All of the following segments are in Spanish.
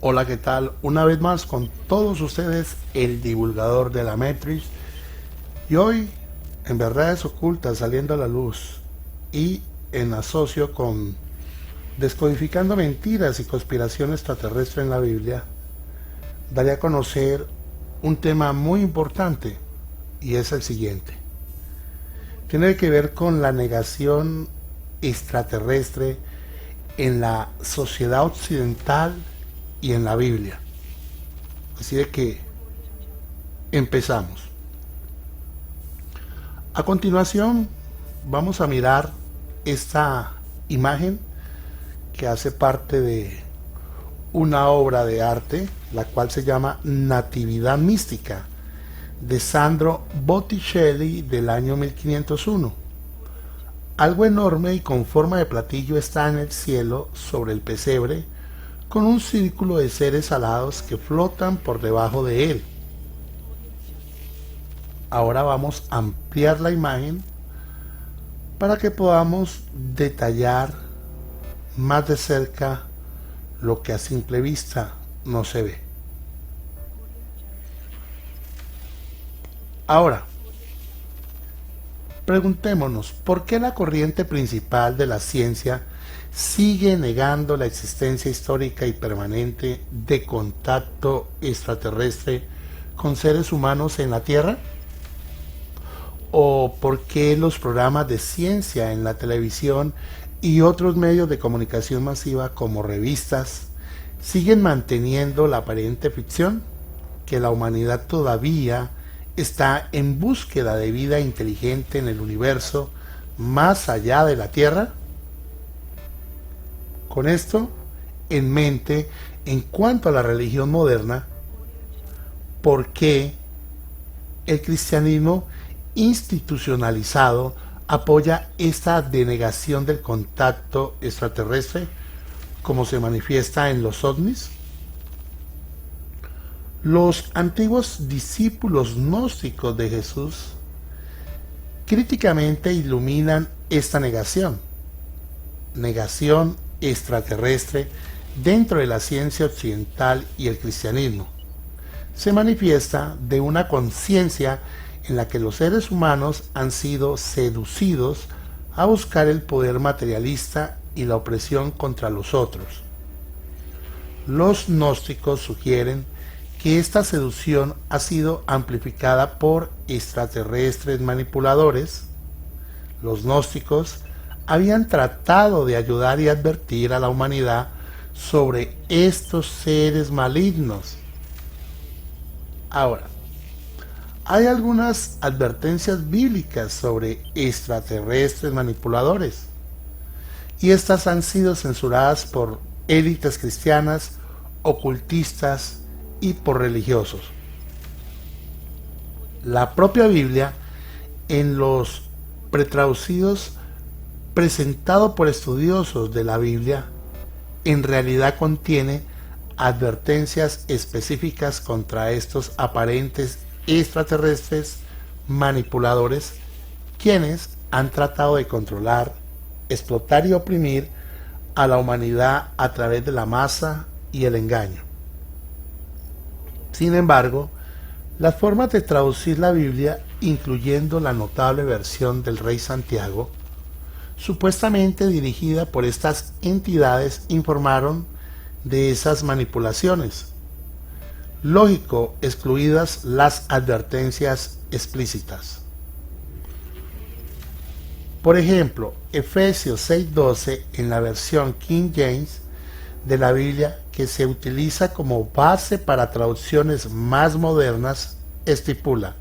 Hola, ¿qué tal? Una vez más con todos ustedes, el divulgador de la Matrix. Y hoy, en Verdades Ocultas, saliendo a la luz y en asocio con Descodificando Mentiras y Conspiración Extraterrestre en la Biblia, daré a conocer un tema muy importante y es el siguiente. Tiene que ver con la negación extraterrestre en la sociedad occidental y en la Biblia. Así de que empezamos. A continuación vamos a mirar esta imagen que hace parte de una obra de arte, la cual se llama Natividad Mística, de Sandro Botticelli del año 1501. Algo enorme y con forma de platillo está en el cielo sobre el pesebre, con un círculo de seres alados que flotan por debajo de él. Ahora vamos a ampliar la imagen para que podamos detallar más de cerca lo que a simple vista no se ve. Ahora, preguntémonos, ¿por qué la corriente principal de la ciencia sigue negando la existencia histórica y permanente de contacto extraterrestre con seres humanos en la Tierra? ¿O por qué los programas de ciencia en la televisión y otros medios de comunicación masiva como revistas siguen manteniendo la aparente ficción que la humanidad todavía está en búsqueda de vida inteligente en el universo más allá de la Tierra? Con esto en mente, en cuanto a la religión moderna, ¿por qué el cristianismo institucionalizado apoya esta denegación del contacto extraterrestre como se manifiesta en los ovnis? Los antiguos discípulos gnósticos de Jesús críticamente iluminan esta negación extraterrestre dentro de la ciencia occidental y el cristianismo. Se manifiesta de una conciencia en la que los seres humanos han sido seducidos a buscar el poder materialista y la opresión contra los otros. Los gnósticos sugieren que esta seducción ha sido amplificada por extraterrestres manipuladores. Los gnósticos habían tratado de ayudar y advertir a la humanidad sobre estos seres malignos. Ahora, hay algunas advertencias bíblicas sobre extraterrestres manipuladores y estas han sido censuradas por élites cristianas, ocultistas y por religiosos. La propia Biblia, en los pretraducidos presentado por estudiosos de la Biblia, en realidad contiene advertencias específicas contra estos aparentes extraterrestres manipuladores, quienes han tratado de controlar, explotar y oprimir a la humanidad a través de la masa y el engaño. Sin embargo, las formas de traducir la Biblia, incluyendo la notable versión del Rey Santiago, supuestamente dirigida por estas entidades, informaron de esas manipulaciones. Lógico, excluidas las advertencias explícitas. Por ejemplo, Efesios 6:12 en la versión King James de la Biblia, que se utiliza como base para traducciones más modernas, estipula: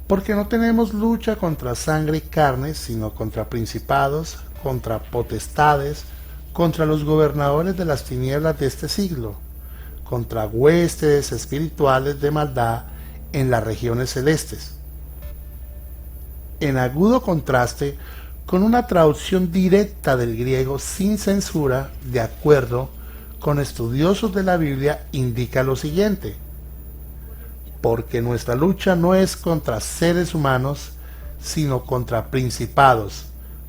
porque no tenemos lucha contra sangre y carne, sino contra principados, contra potestades, contra los gobernadores de las tinieblas de este siglo, contra huestes espirituales de maldad en las regiones celestes. En agudo contraste con una traducción directa del griego sin censura, de acuerdo con estudiosos de la Biblia, indica lo siguiente: porque nuestra lucha no es contra seres humanos, sino contra principados,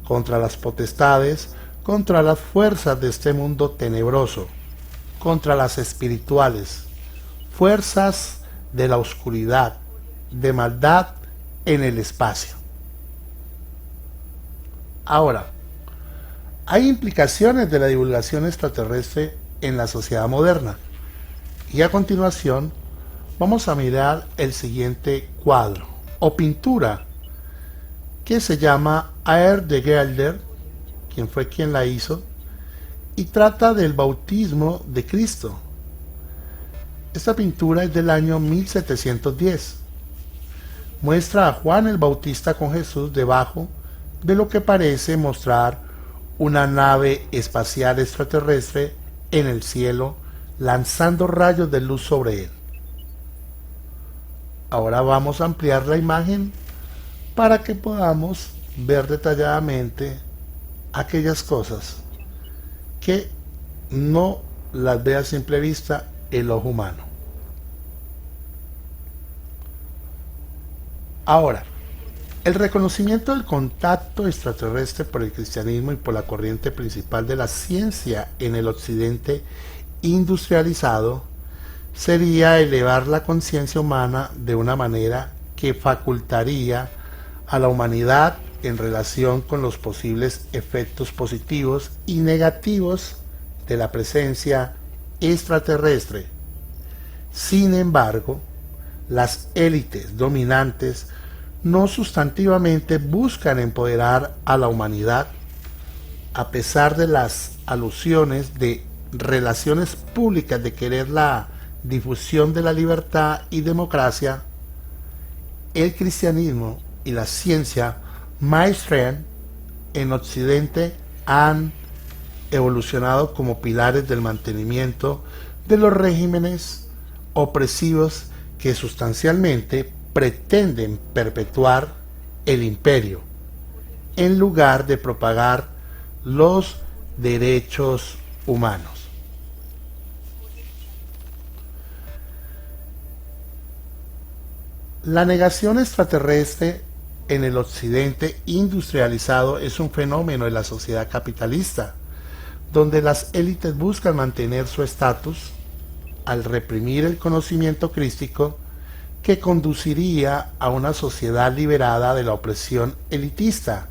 contra las potestades, contra las fuerzas de este mundo tenebroso, contra las espirituales, fuerzas de la oscuridad, de maldad en el espacio. Ahora, hay implicaciones de la divulgación extraterrestre en la sociedad moderna. Y a continuación vamos a mirar el siguiente cuadro o pintura que se llama Aer de Gelder, quien fue quien la hizo, y trata del bautismo de Cristo. Esta pintura es del año 1710. Muestra a Juan el Bautista con Jesús debajo de lo que parece mostrar una nave espacial extraterrestre en el cielo, lanzando rayos de luz sobre él. Ahora vamos a ampliar la imagen para que podamos ver detalladamente aquellas cosas que no las ve a simple vista el ojo humano. Ahora, el reconocimiento del contacto extraterrestre por el cristianismo y por la corriente principal de la ciencia en el occidente industrializado sería elevar la conciencia humana de una manera que facultaría a la humanidad en relación con los posibles efectos positivos y negativos de la presencia extraterrestre. Sin embargo, las élites dominantes no sustantivamente buscan empoderar a la humanidad, a pesar de las alusiones de relaciones públicas de querer la difusión de la libertad y democracia. El cristianismo y la ciencia mainstream en Occidente han evolucionado como pilares del mantenimiento de los regímenes opresivos que sustancialmente pretenden perpetuar el imperio, en lugar de propagar los derechos humanos. La negación extraterrestre en el occidente industrializado es un fenómeno de la sociedad capitalista, donde las élites buscan mantener su estatus al reprimir el conocimiento crístico que conduciría a una sociedad liberada de la opresión elitista.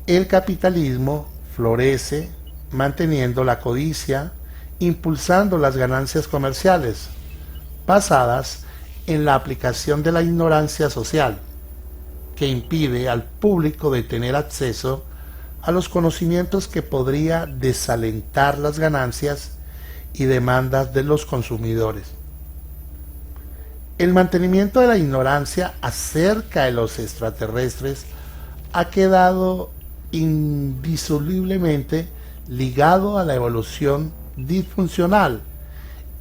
El capitalismo florece manteniendo la codicia, impulsando las ganancias comerciales, basadas en la aplicación de la ignorancia social, que impide al público de tener acceso a los conocimientos que podría desalentar las ganancias y demandas de los consumidores. El mantenimiento de la ignorancia acerca de los extraterrestres ha quedado indisolublemente ligado a la evolución disfuncional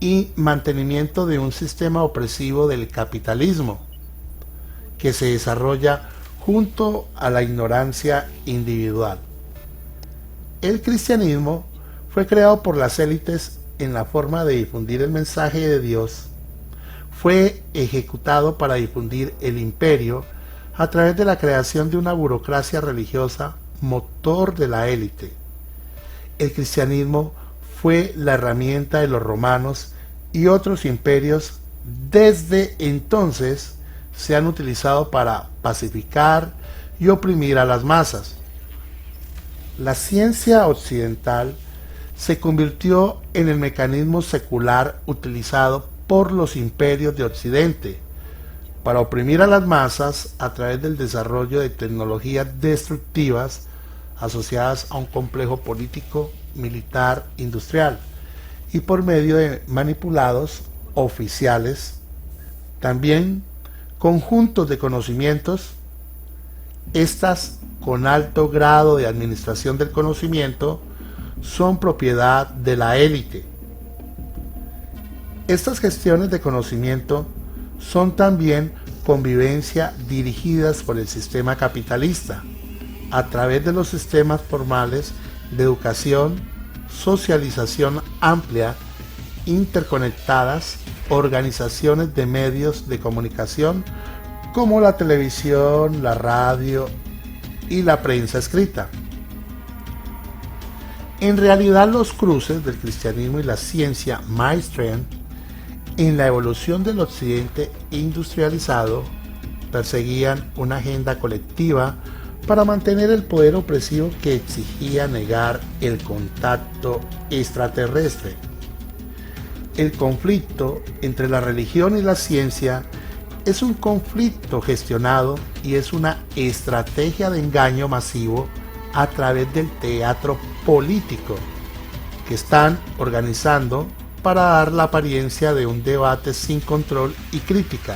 y mantenimiento de un sistema opresivo del capitalismo que se desarrolla junto a la ignorancia individual. El cristianismo fue creado por las élites en la forma de difundir el mensaje de Dios. Fue ejecutado para difundir el imperio a través de la creación de una burocracia religiosa motor de la élite. El cristianismo fue la herramienta de los romanos y otros imperios. Desde entonces se han utilizado para pacificar y oprimir a las masas. La ciencia occidental se convirtió en el mecanismo secular utilizado por los imperios de Occidente para oprimir a las masas a través del desarrollo de tecnologías destructivas asociadas a un complejo político, militar, industrial y por medio de manipulados oficiales, también conjuntos de conocimientos, estas con alto grado de administración del conocimiento son propiedad de la élite. Estas gestiones de conocimiento son también convivencia dirigidas por el sistema capitalista a través de los sistemas formales de educación, socialización amplia, interconectadas, organizaciones de medios de comunicación como la televisión, la radio y la prensa escrita. En realidad, los cruces del cristianismo y la ciencia mainstream en la evolución del occidente industrializado perseguían una agenda colectiva para mantener el poder opresivo que exigía negar el contacto extraterrestre. El conflicto entre la religión y la ciencia es un conflicto gestionado y es una estrategia de engaño masivo a través del teatro político que están organizando para dar la apariencia de un debate sin control y crítica.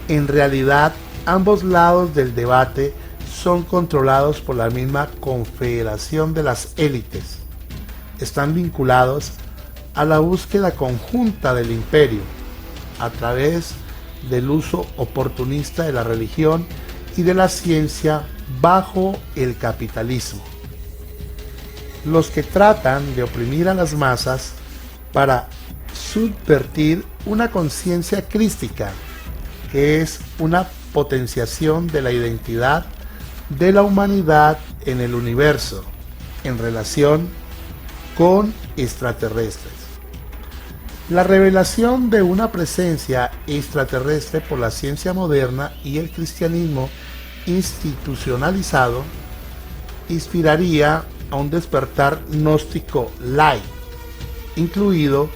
En realidad, ambos lados del debate son controlados por la misma confederación de las élites. Están vinculados a la búsqueda conjunta del imperio a través del uso oportunista de la religión y de la ciencia bajo el capitalismo. Los que tratan de oprimir a las masas para subvertir una conciencia crística, que es una potenciación de la identidad de la humanidad en el universo en relación con extraterrestres. La revelación de una presencia extraterrestre por la ciencia moderna y el cristianismo institucionalizado inspiraría a un despertar gnóstico light, incluido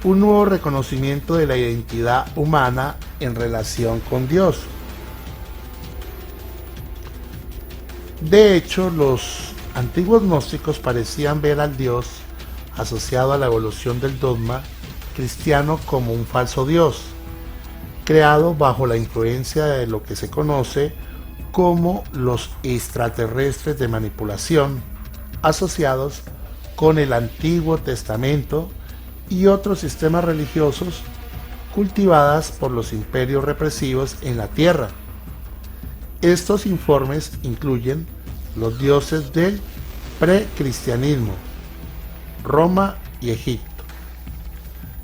un nuevo reconocimiento de la identidad humana en relación con Dios. De hecho, los antiguos gnósticos parecían ver al Dios asociado a la evolución del dogma cristiano como un falso Dios, creado bajo la influencia de lo que se conoce como los extraterrestres de manipulación, asociados con el Antiguo Testamento y otros sistemas religiosos cultivadas por los imperios represivos en la tierra. Estos informes incluyen los dioses del precristianismo, Roma y Egipto,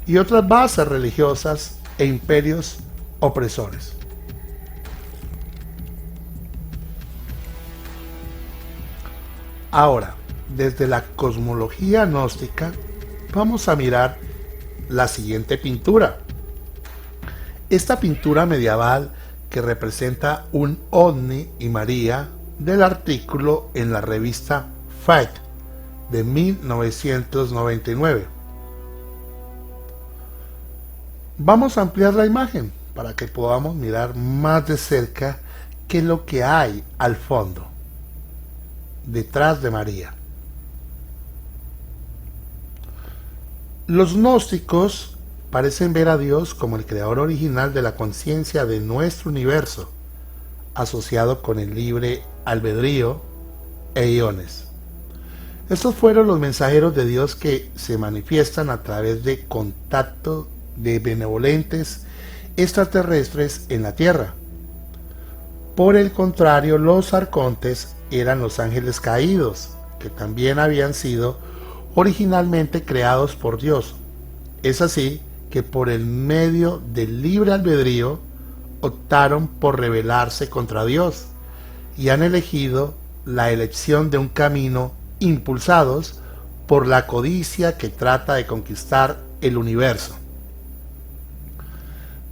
y otras bases religiosas e imperios opresores. Ahora, desde la cosmología gnóstica, vamos a mirar la siguiente pintura. Esta pintura medieval que representa un ovni y María del artículo en la revista Faith de 1999. Vamos a ampliar la imagen para que podamos mirar más de cerca qué es lo que hay al fondo, detrás de María. Los gnósticos parecen ver a Dios como el creador original de la conciencia de nuestro universo, asociado con el libre albedrío e iones. Estos fueron los mensajeros de Dios que se manifiestan a través de contacto de benevolentes extraterrestres en la Tierra. Por el contrario, los arcontes eran los ángeles caídos, que también habían sido originalmente creados por Dios. Es así que por el medio del libre albedrío optaron por rebelarse contra Dios y han elegido la elección de un camino impulsados por la codicia que trata de conquistar el universo.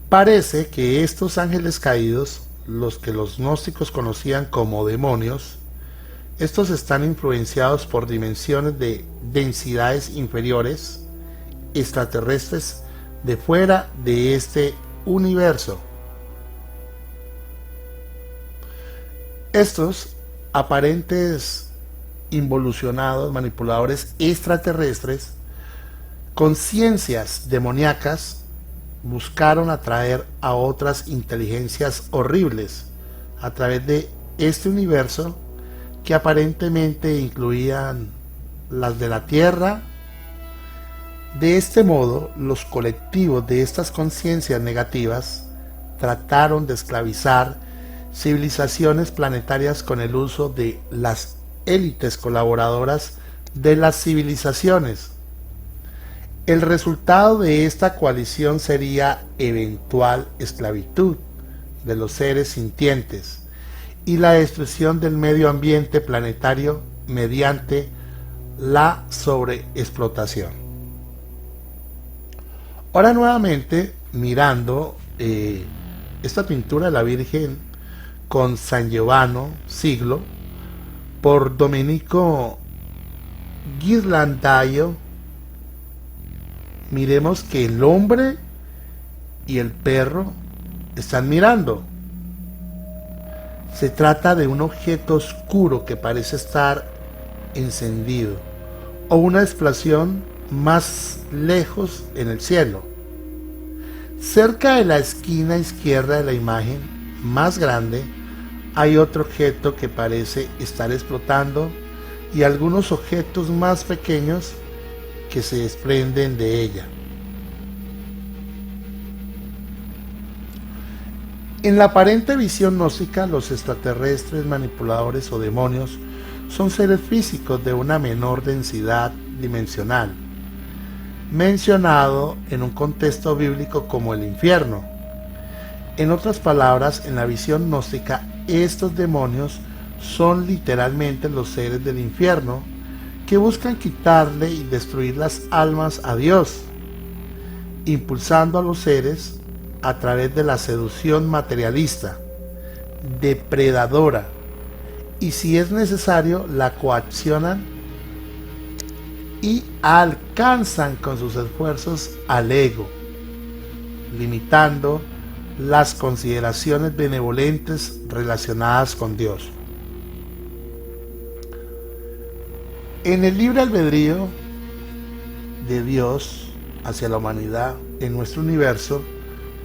Parece que estos ángeles caídos, los que los gnósticos conocían como demonios, estos están influenciados por dimensiones de densidades inferiores, extraterrestres de fuera de este universo. Estos aparentes involucionados manipuladores extraterrestres, conciencias demoníacas, buscaron atraer a otras inteligencias horribles a través de este universo que aparentemente incluían las de la Tierra. De este modo, los colectivos de estas conciencias negativas trataron de esclavizar civilizaciones planetarias con el uso de las élites colaboradoras de las civilizaciones. El resultado de esta coalición sería eventual esclavitud de los seres sintientes y la destrucción del medio ambiente planetario mediante la sobreexplotación. Ahora nuevamente mirando esta pintura de la Virgen con San Giovanni siglo por Domenico Ghirlandaio, miremos que el hombre y el perro están mirando. Se trata de un objeto oscuro que parece estar encendido o una explosión más lejos en el cielo. Cerca de la esquina izquierda de la imagen más grande hay otro objeto que parece estar explotando y algunos objetos más pequeños que se desprenden de ella. En la aparente visión gnóstica, los extraterrestres, manipuladores o demonios son seres físicos de una menor densidad dimensional, mencionado en un contexto bíblico como el infierno. En otras palabras, en la visión gnóstica, estos demonios son literalmente los seres del infierno que buscan quitarle y destruir las almas a Dios, impulsando a los seres a través de la seducción materialista, depredadora, y si es necesario la coaccionan y alcanzan con sus esfuerzos al ego, limitando las consideraciones benevolentes relacionadas con Dios. En el libre albedrío de Dios hacia la humanidad en nuestro universo,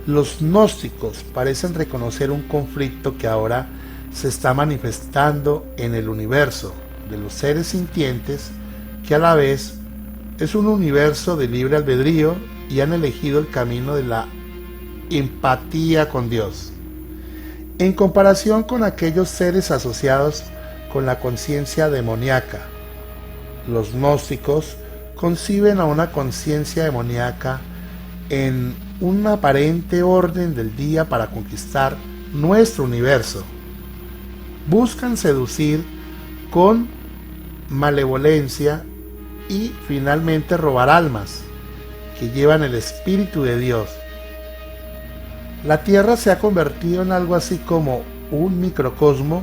los gnósticos parecen reconocer un conflicto que ahora se está manifestando en el universo de los seres sintientes, que a la vez es un universo de libre albedrío y han elegido el camino de la empatía con Dios, en comparación con aquellos seres asociados con la conciencia demoníaca. Los gnósticos conciben a una conciencia demoníaca en un aparente orden del día para conquistar nuestro universo. Buscan seducir con malevolencia y finalmente robar almas que llevan el Espíritu de Dios. La Tierra se ha convertido en algo así como un microcosmo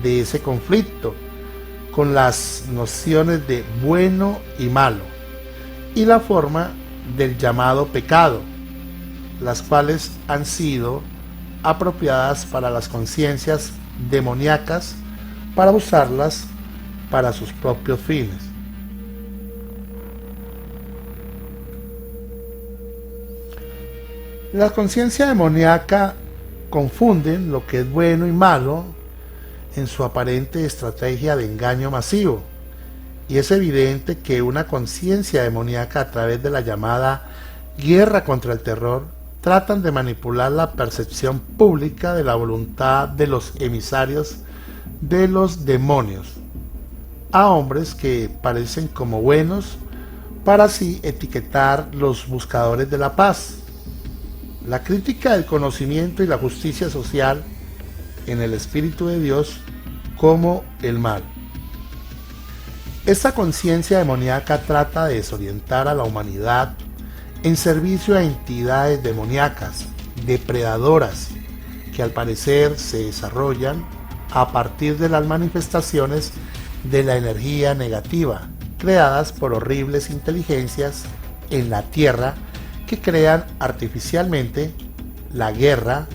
de ese conflicto, con las nociones de bueno y malo, y la forma del llamado pecado, las cuales han sido apropiadas para las conciencias demoníacas para usarlas para sus propios fines. La conciencia demoníaca confunden lo que es bueno y malo en su aparente estrategia de engaño masivo, y es evidente que una conciencia demoníaca, a través de la llamada guerra contra el terror, tratan de manipular la percepción pública de la voluntad de los emisarios de los demonios a hombres que parecen como buenos, para así etiquetar los buscadores de la paz, la crítica del conocimiento y la justicia social en el Espíritu de Dios como el mal. Esta conciencia demoníaca trata de desorientar a la humanidad en servicio a entidades demoníacas, depredadoras, que al parecer se desarrollan a partir de las manifestaciones de la energía negativa, creadas por horribles inteligencias en la Tierra, que crean artificialmente la guerra,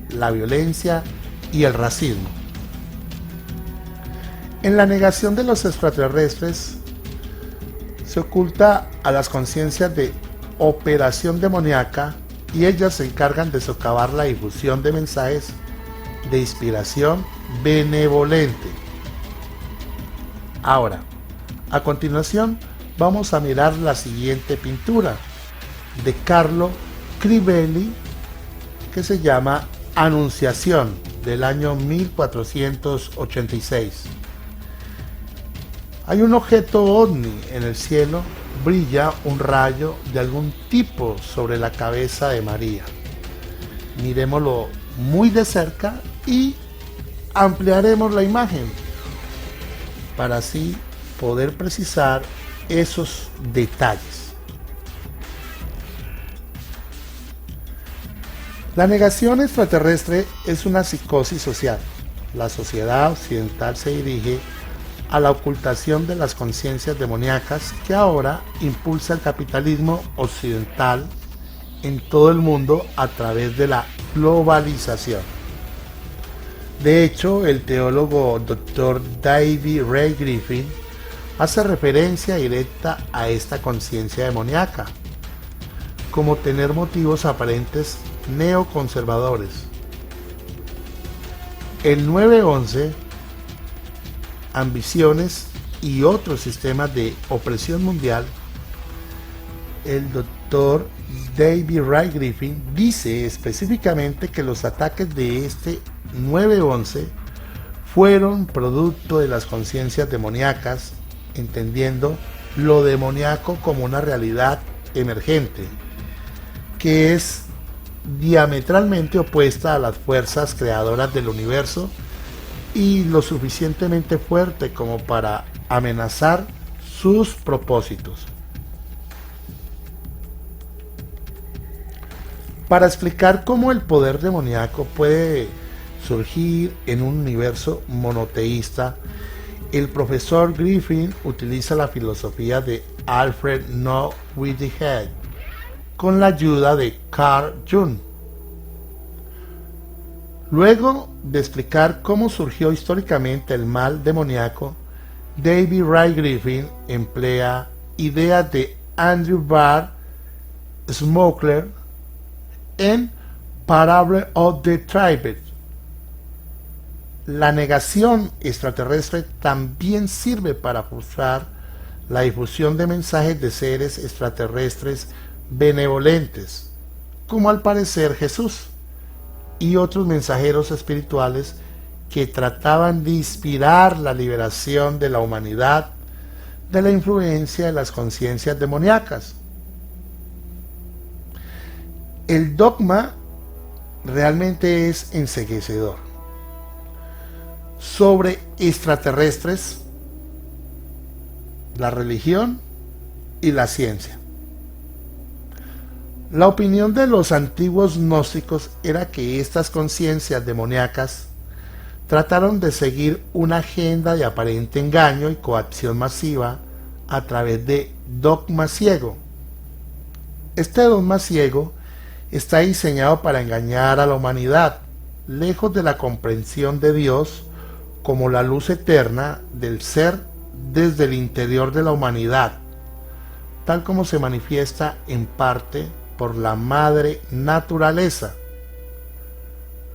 la violencia y el racismo. En la negación de los extraterrestres se oculta a las conciencias de operación demoníaca, y ellas se encargan de socavar la difusión de mensajes de inspiración benevolente. Ahora, a continuación, vamos a mirar la siguiente pintura de Carlo Crivelli, que se llama Anunciación, del año 1486. Hay un objeto ovni en el cielo, brilla un rayo de algún tipo sobre la cabeza de María. Miremoslo muy de cerca y ampliaremos la imagen para así poder precisar esos detalles. La negación extraterrestre es una psicosis social. La sociedad occidental se dirige a la ocultación de las conciencias demoníacas que ahora impulsa el capitalismo occidental en todo el mundo a través de la globalización. De hecho, el teólogo Dr. David Ray Griffin hace referencia directa a esta conciencia demoníaca como tener motivos aparentes neoconservadores. El 9/11, ambiciones y otros sistemas de opresión mundial. El Dr. David Ray Griffin dice específicamente que los ataques de este 9/11 fueron producto de las conciencias demoníacas, entendiendo lo demoníaco como una realidad emergente, que es diametralmente opuesta a las fuerzas creadoras del universo y lo suficientemente fuerte como para amenazar sus propósitos. Para explicar cómo el poder demoníaco puede surgir en un universo monoteísta, el profesor Griffin utiliza la filosofía de Alfred North Whitehead con la ayuda de Carl Jung. Luego de explicar cómo surgió históricamente el mal demoníaco, David Ray Griffin emplea ideas de Andrew Barr Smoker en Parable of the Tribes. La negación extraterrestre también sirve para frustrar la difusión de mensajes de seres extraterrestres benevolentes, como al parecer Jesús y otros mensajeros espirituales que trataban de inspirar la liberación de la humanidad de la influencia de las conciencias demoníacas. El dogma realmente es enceguecedor. Sobre extraterrestres, la religión y la ciencia. La opinión de los antiguos gnósticos era que estas conciencias demoníacas trataron de seguir una agenda de aparente engaño y coacción masiva a través de dogma ciego. Este dogma ciego está diseñado para engañar a la humanidad, lejos de la comprensión de Dios como la luz eterna del ser desde el interior de la humanidad, tal como se manifiesta en parte por la madre naturaleza.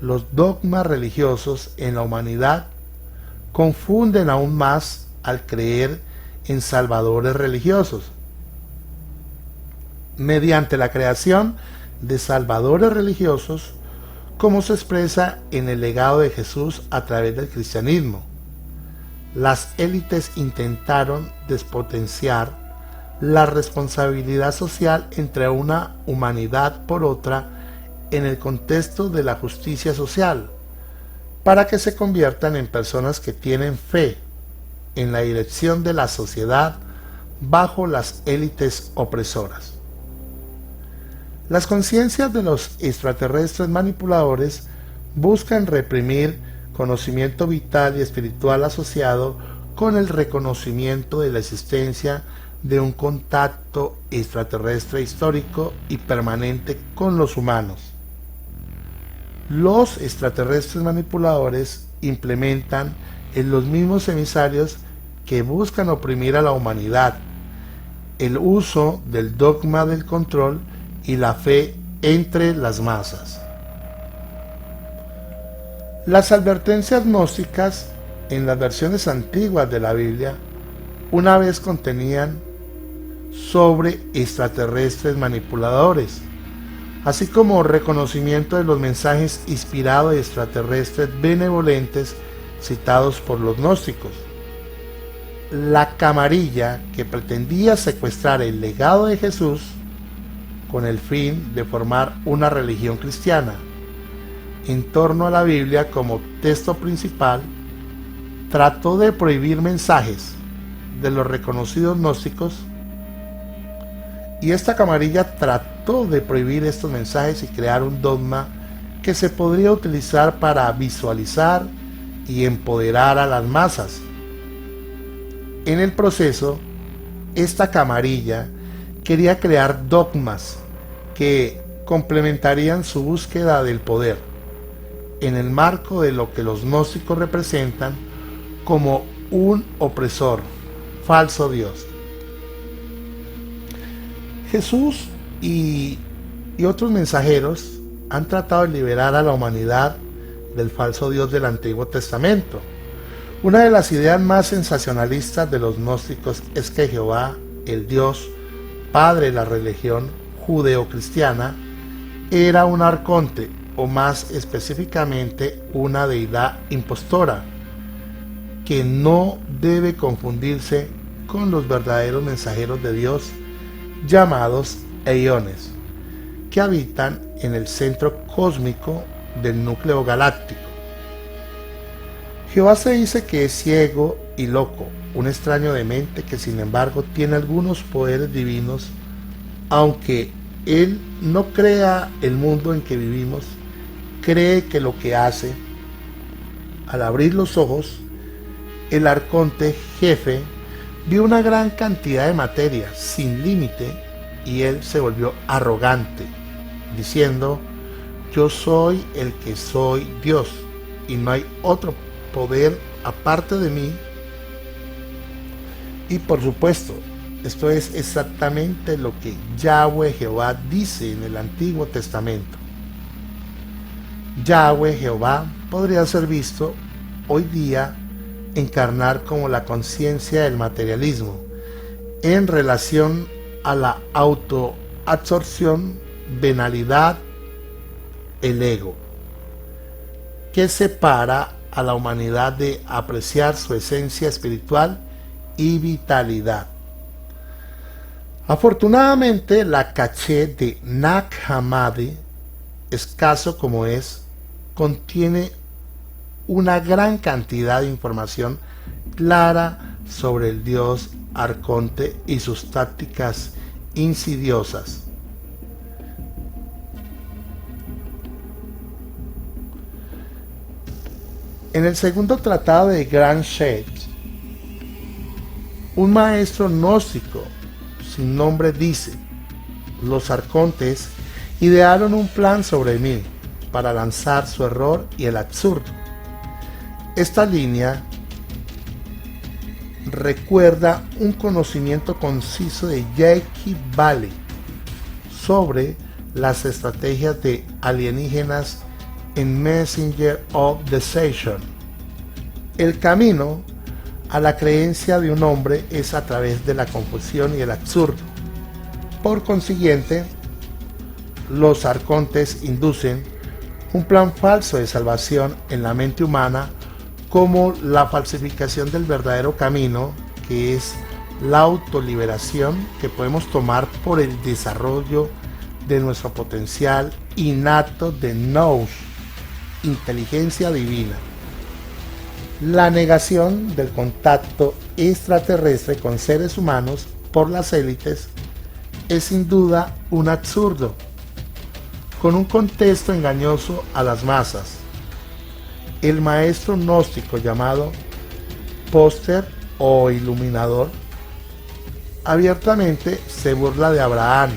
Los dogmas religiosos en la humanidad confunden aún más al creer en salvadores religiosos. Mediante la creación de salvadores religiosos, como se expresa en el legado de Jesús a través del cristianismo, las élites intentaron despotenciar la responsabilidad social entre una humanidad por otra en el contexto de la justicia social, para que se conviertan en personas que tienen fe en la dirección de la sociedad bajo las élites opresoras. Las conciencias de los extraterrestres manipuladores buscan reprimir conocimiento vital y espiritual asociado con el reconocimiento de la existencia de un contacto extraterrestre histórico y permanente con los humanos. Los extraterrestres manipuladores implementan en los mismos emisarios que buscan oprimir a la humanidad el uso del dogma del control y la fe entre las masas. Las advertencias gnósticas en las versiones antiguas de la Biblia una vez contenían sobre extraterrestres manipuladores, así como reconocimiento de los mensajes inspirados de extraterrestres benevolentes citados por los gnósticos. La camarilla que pretendía secuestrar el legado de Jesús con el fin de formar una religión cristiana en torno a la Biblia como texto principal, trató de prohibir mensajes, de los reconocidos gnósticos, y esta camarilla trató de prohibir estos mensajes y crear un dogma que se podría utilizar para visualizar y empoderar a las masas. En el proceso, esta camarilla quería crear dogmas que complementarían su búsqueda del poder, en el marco de lo que los gnósticos representan como un opresor, falso Dios. Jesús y otros mensajeros han tratado de liberar a la humanidad del falso Dios del Antiguo Testamento. Una de las ideas más sensacionalistas de los gnósticos es que Jehová, el Dios Padre de la religión judeocristiana, era un arconte, o más específicamente una deidad impostora, que no debe confundirse con los verdaderos mensajeros de Dios llamados eiones, que habitan en el centro cósmico del núcleo galáctico. Jehová se dice que es ciego y loco, un extraño de mente que sin embargo tiene algunos poderes divinos, aunque él no crea el mundo en que vivimos, cree que lo que hace, al abrir los ojos, el arconte jefe vio una gran cantidad de materia sin límite y él se volvió arrogante, diciendo: yo soy el que soy Dios y no hay otro poder aparte de mí. Y por supuesto, esto es exactamente lo que Yahweh Jehová dice en el Antiguo Testamento. Yahweh Jehová podría ser visto hoy día encarnar como la conciencia del materialismo en relación a la autoabsorción, venalidad, el ego, que separa a la humanidad de apreciar su esencia espiritual y vitalidad. Afortunadamente, la caché de Nag Hammadi, escaso como es, contiene una gran cantidad de información clara sobre el dios arconte y sus tácticas insidiosas. En el segundo tratado de Grand Shade, un maestro gnóstico sin nombre dice: los arcontes idearon un plan sobre mí para lanzar su error y el absurdo. Esta línea recuerda un conocimiento conciso de Jackie Valley sobre las estrategias de alienígenas en Messenger of Deception. El camino a la creencia de un hombre es a través de la confusión y el absurdo. Por consiguiente, los arcontes inducen un plan falso de salvación en la mente humana, como la falsificación del verdadero camino, que es la autoliberación que podemos tomar por el desarrollo de nuestro potencial innato de nous, inteligencia divina. La negación del contacto extraterrestre con seres humanos por las élites es sin duda un absurdo, con un contexto engañoso a las masas. El maestro gnóstico llamado Póster o Iluminador abiertamente se burla de Abraham,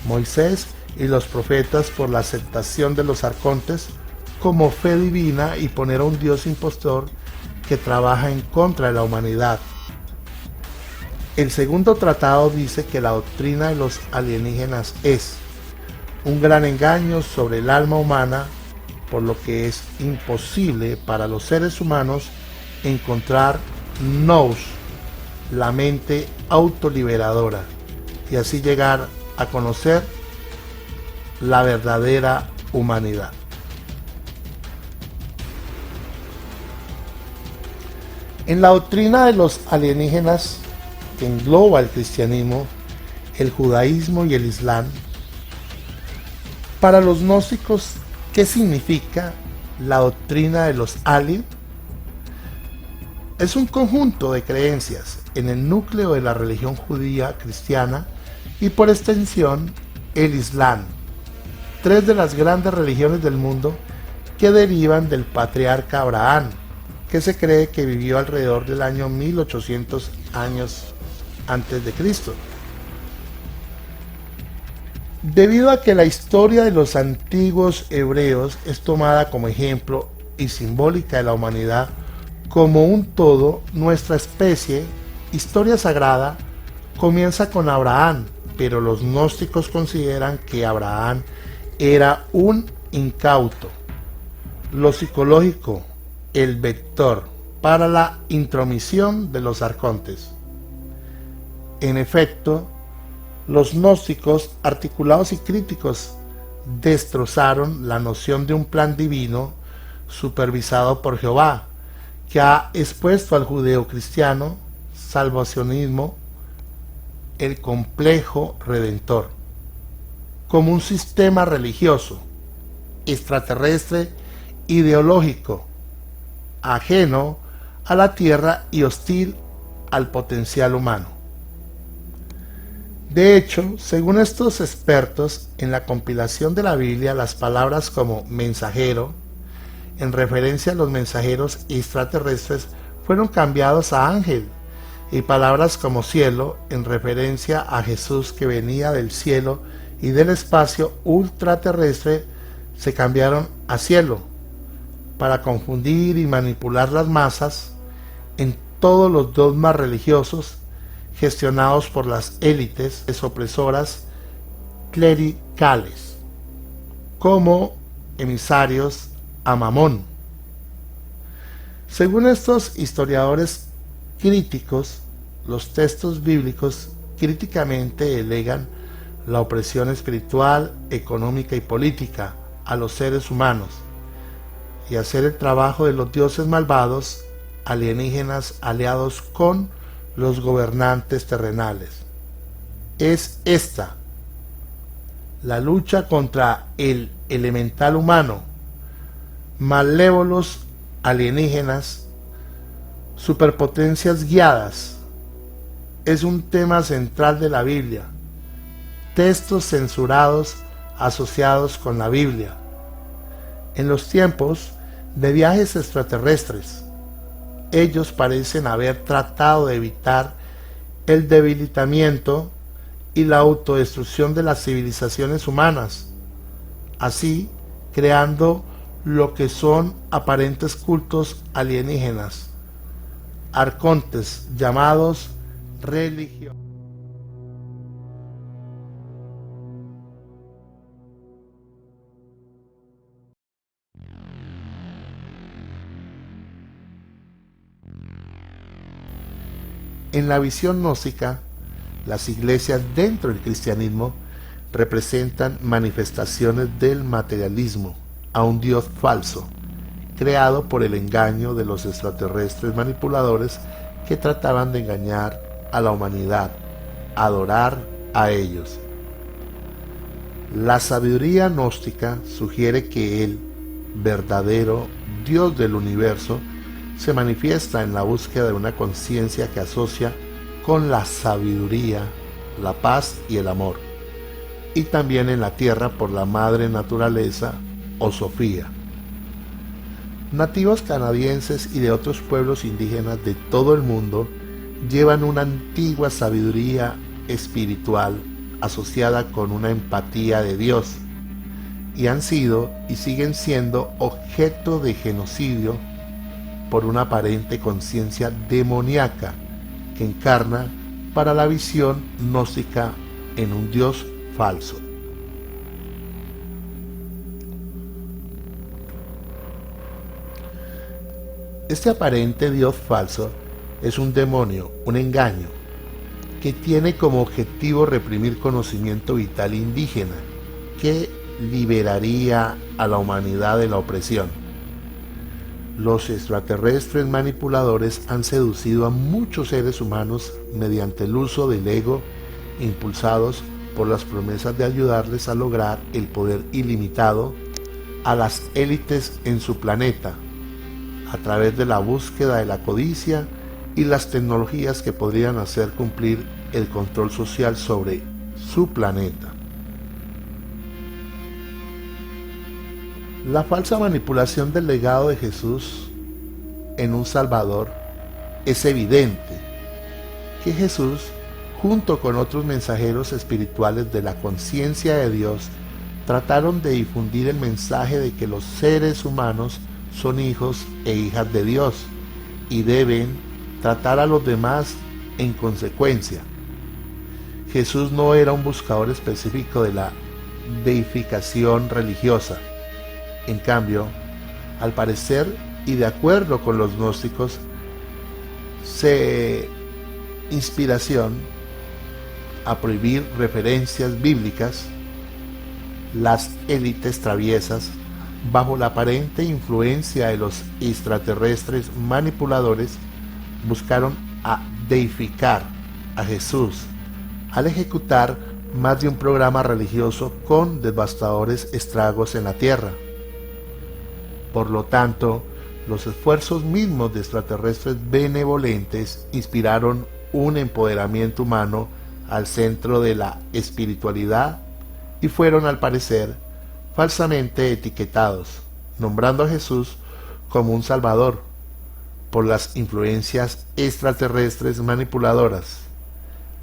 Moisés y los profetas por la aceptación de los arcontes como fe divina y poner a un Dios impostor que trabaja en contra de la humanidad. El segundo tratado dice que la doctrina de los alienígenas es un gran engaño sobre el alma humana, por lo que es imposible para los seres humanos encontrar nous, la mente autoliberadora, y así llegar a conocer la verdadera humanidad. En la doctrina de los alienígenas, que engloba el cristianismo, el judaísmo y el islam, para los gnósticos, ¿qué significa la doctrina de los aliens? Es un conjunto de creencias en el núcleo de la religión judía cristiana y por extensión el Islam, tres de las grandes religiones del mundo que derivan del patriarca Abraham, que se cree que vivió alrededor del año 1800 años antes de Cristo. Debido a que la historia de los antiguos hebreos es tomada como ejemplo y simbólica de la humanidad como un todo, nuestra especie, historia sagrada, comienza con Abraham, pero los gnósticos consideran que Abraham era un incauto. Lo psicológico, el vector para la intromisión de los arcontes. En efecto, los gnósticos, articulados y críticos, destrozaron la noción de un plan divino supervisado por Jehová, que ha expuesto al judeocristiano salvacionismo el complejo redentor, como un sistema religioso, extraterrestre, ideológico, ajeno a la tierra y hostil al potencial humano. De hecho, según estos expertos, en la compilación de la Biblia, las palabras como mensajero, en referencia a los mensajeros extraterrestres, fueron cambiados a ángel, y palabras como cielo, en referencia a Jesús que venía del cielo y del espacio ultraterrestre, se cambiaron a cielo, para confundir y manipular las masas en todos los dogmas religiosos gestionados por las élites opresoras clericales, como emisarios a Mamón. Según estos historiadores críticos, los textos bíblicos críticamente elegan la opresión espiritual, económica y política a los seres humanos y hacer el trabajo de los dioses malvados alienígenas aliados con los gobernantes terrenales. Es esta la lucha contra el elemental humano, malévolos alienígenas, superpotencias guiadas. Es un tema central de la Biblia. Textos censurados asociados con la Biblia. En los tiempos de viajes extraterrestres, ellos parecen haber tratado de evitar el debilitamiento y la autodestrucción de las civilizaciones humanas, así creando lo que son aparentes cultos alienígenas, arcontes llamados religión. En la visión gnóstica, las iglesias dentro del cristianismo representan manifestaciones del materialismo a un Dios falso, creado por el engaño de los extraterrestres manipuladores que trataban de engañar a la humanidad, adorar a ellos. La sabiduría gnóstica sugiere que el verdadero Dios del universo se manifiesta en la búsqueda de una conciencia que asocia con la sabiduría, la paz y el amor, y también en la tierra por la madre naturaleza o Sofía. Nativos canadienses y de otros pueblos indígenas de todo el mundo llevan una antigua sabiduría espiritual asociada con una empatía de Dios, y han sido y siguen siendo objeto de genocidio por una aparente conciencia demoníaca que encarna para la visión gnóstica en un Dios falso. Este aparente Dios falso es un demonio, un engaño, que tiene como objetivo reprimir conocimiento vital indígena que liberaría a la humanidad de la opresión. Los extraterrestres manipuladores han seducido a muchos seres humanos mediante el uso del ego, impulsados por las promesas de ayudarles a lograr el poder ilimitado a las élites en su planeta, a través de la búsqueda de la codicia y las tecnologías que podrían hacer cumplir el control social sobre su planeta. La falsa manipulación del legado de Jesús en un Salvador es evidente que Jesús, junto con otros mensajeros espirituales de la conciencia de Dios, trataron de difundir el mensaje de que los seres humanos son hijos e hijas de Dios y deben tratar a los demás en consecuencia. Jesús no era un buscador específico de la deificación religiosa. En cambio, al parecer y de acuerdo con los gnósticos, inspiración a prohibir referencias bíblicas, las élites traviesas, bajo la aparente influencia de los extraterrestres manipuladores, buscaron deificar a Jesús al ejecutar más de un programa religioso con devastadores estragos en la Tierra. Por lo tanto, los esfuerzos mismos de extraterrestres benevolentes inspiraron un empoderamiento humano al centro de la espiritualidad y fueron, al parecer, falsamente etiquetados, nombrando a Jesús como un salvador por las influencias extraterrestres manipuladoras,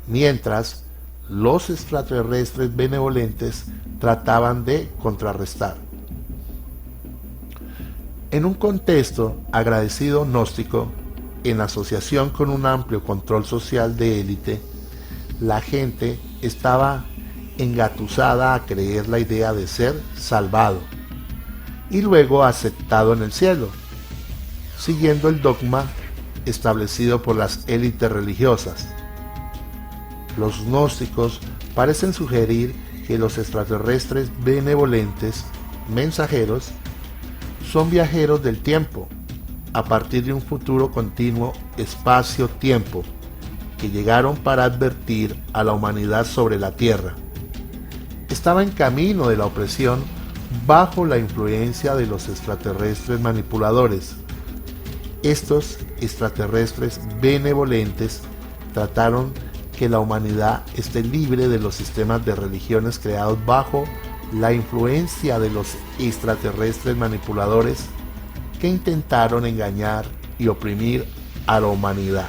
mientras los extraterrestres benevolentes trataban de contrarrestar. En un contexto agradecido gnóstico, en asociación con un amplio control social de élite, la gente estaba engatusada a creer la idea de ser salvado y luego aceptado en el cielo, siguiendo el dogma establecido por las élites religiosas. Los gnósticos parecen sugerir que los extraterrestres benevolentes, mensajeros, son viajeros del tiempo, a partir de un futuro continuo espacio-tiempo, que llegaron para advertir a la humanidad sobre la Tierra. Estaba en camino de la opresión bajo la influencia de los extraterrestres manipuladores. Estos extraterrestres benevolentes trataron que la humanidad esté libre de los sistemas de religiones creados bajo la influencia de los extraterrestres manipuladores que intentaron engañar y oprimir a la humanidad.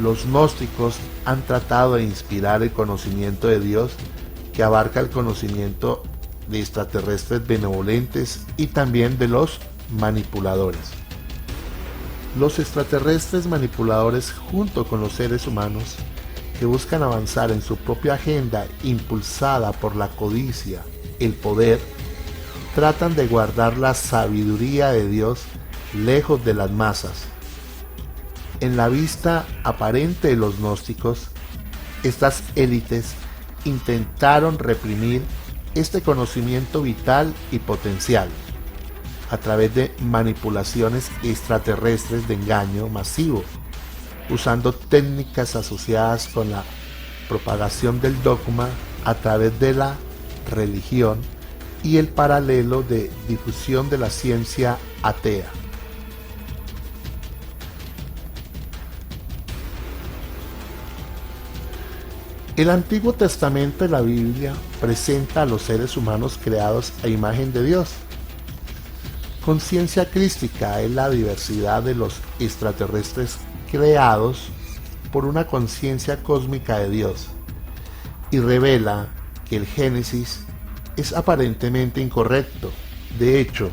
Los gnósticos han tratado de inspirar el conocimiento de Dios, que abarca el conocimiento de extraterrestres benevolentes y también de los manipuladores. Los extraterrestres manipuladores, junto con los seres humanos que buscan avanzar en su propia agenda impulsada por la codicia, el poder, tratan de guardar la sabiduría de Dios lejos de las masas. En la vista aparente de los gnósticos, estas élites intentaron reprimir este conocimiento vital y potencial a través de manipulaciones extraterrestres de engaño masivo, usando técnicas asociadas con la propagación del dogma a través de la religión y el paralelo de difusión de la ciencia atea. El Antiguo Testamento de la Biblia presenta a los seres humanos creados a imagen de Dios. Conciencia crística es la diversidad de los extraterrestres creados por una conciencia cósmica de Dios, y revela que el Génesis es aparentemente incorrecto. De hecho,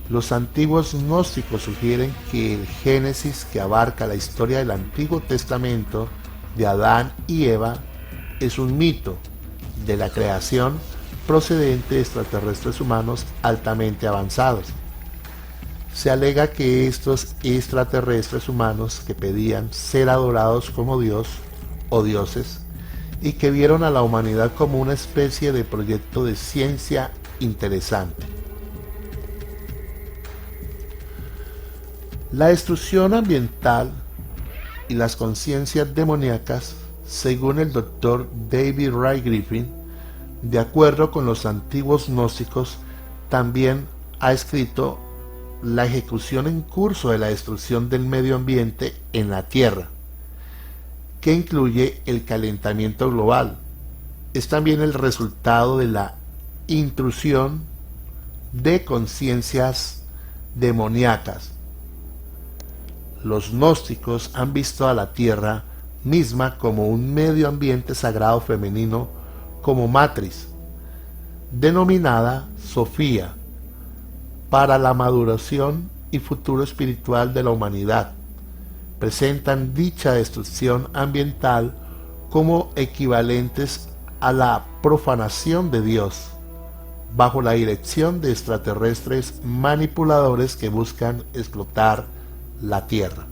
los antiguos gnósticos sugieren que el Génesis, que abarca la historia del Antiguo Testamento de Adán y Eva, es un mito de la creación procedente de extraterrestres humanos altamente avanzados. Se alega que estos extraterrestres humanos, que pedían ser adorados como Dios o dioses y que vieron a la humanidad como una especie de proyecto de ciencia interesante. La destrucción ambiental y las conciencias demoníacas, según el Dr. David Ray Griffin, de acuerdo con los antiguos gnósticos, también ha escrito la ejecución en curso de la destrucción del medio ambiente en la Tierra, que incluye el calentamiento global. Es también el resultado de la intrusión de conciencias demoníacas. Los gnósticos han visto a la Tierra misma como un medio ambiente sagrado femenino, como matriz, denominada Sofía, para la maduración y futuro espiritual de la humanidad. Presentan dicha destrucción ambiental como equivalentes a la profanación de Dios, bajo la dirección de extraterrestres manipuladores que buscan explotar la Tierra.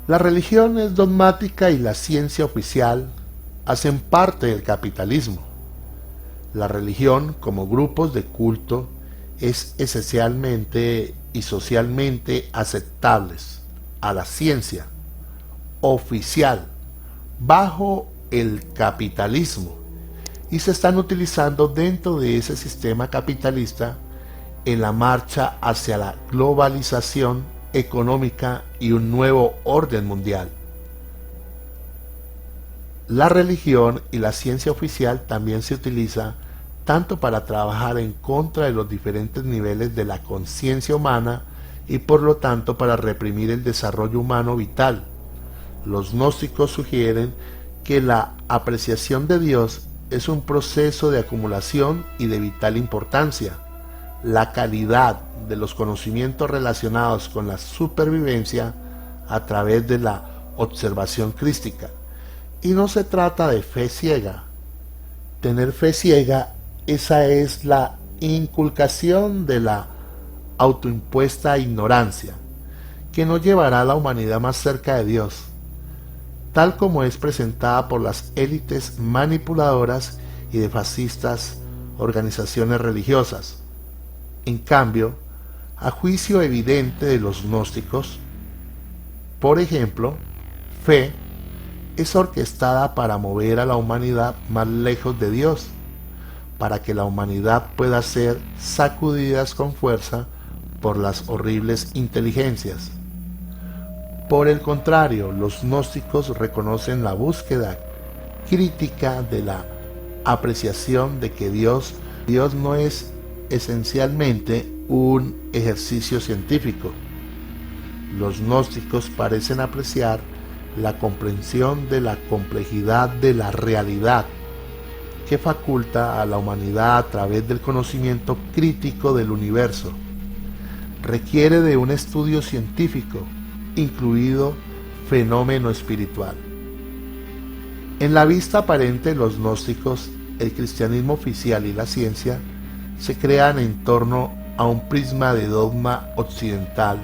La religión es dogmática y la ciencia oficial hacen parte del capitalismo. La religión, como grupos de culto, es esencialmente y socialmente aceptables a la ciencia oficial bajo el capitalismo y se están utilizando dentro de ese sistema capitalista en la marcha hacia la globalización económica y un nuevo orden mundial. La religión y la ciencia oficial también se utiliza tanto para trabajar en contra de los diferentes niveles de la conciencia humana y por lo tanto para reprimir el desarrollo humano vital. Los gnósticos sugieren que la apreciación de Dios es un proceso de acumulación y de vital importancia. La calidad de los conocimientos relacionados con la supervivencia a través de la observación crística. Y no se trata de fe ciega. Tener fe ciega, esa es la inculcación de la autoimpuesta ignorancia, que no llevará a la humanidad más cerca de Dios, tal como es presentada por las élites manipuladoras y de fascistas organizaciones religiosas. En cambio, a juicio evidente de los gnósticos, por ejemplo, fe es orquestada para mover a la humanidad más lejos de Dios, para que la humanidad pueda ser sacudidas con fuerza por las horribles inteligencias. Por el contrario, los gnósticos reconocen la búsqueda crítica de la apreciación de que Dios no es esencialmente un ejercicio científico. Los gnósticos parecen apreciar la comprensión de la complejidad de la realidad que faculta a la humanidad a través del conocimiento crítico del universo. Requiere de un estudio científico, incluido fenómeno espiritual. En la vista aparente de los gnósticos, el cristianismo oficial y la ciencia se crean en torno a un prisma de dogma occidental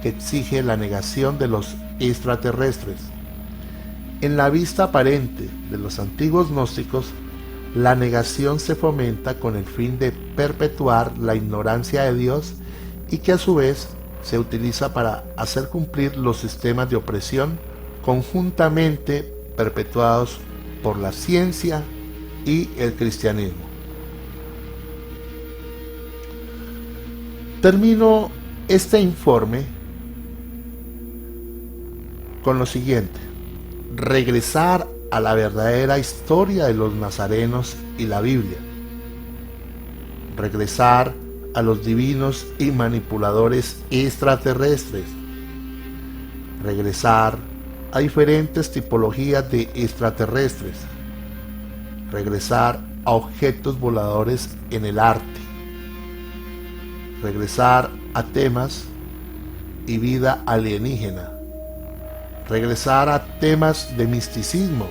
que exige la negación de los extraterrestres. En la vista aparente de los antiguos gnósticos, la negación se fomenta con el fin de perpetuar la ignorancia de Dios y que a su vez se utiliza para hacer cumplir los sistemas de opresión conjuntamente perpetuados por la ciencia y el cristianismo. Termino este informe con lo siguiente: regresar a la verdadera historia de los nazarenos y la Biblia, regresar a los divinos y manipuladores extraterrestres, regresar a diferentes tipologías de extraterrestres, regresar a objetos voladores en el arte, regresar a temas y vida alienígena, regresar a temas de misticismo,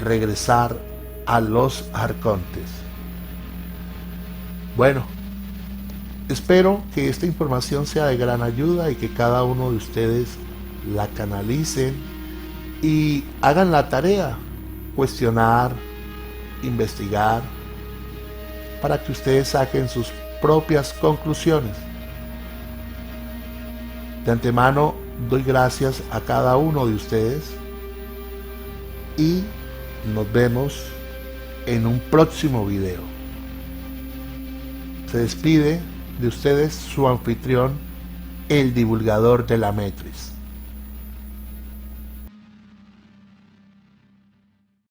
regresar a los arcontes. Bueno, espero que esta información sea de gran ayuda y que cada uno de ustedes la canalicen y hagan la tarea, cuestionar, investigar, para que ustedes saquen sus propias conclusiones. De antemano doy gracias a cada uno de ustedes y nos vemos en un próximo video. Se despide de ustedes su anfitrión, el divulgador de la Matrix.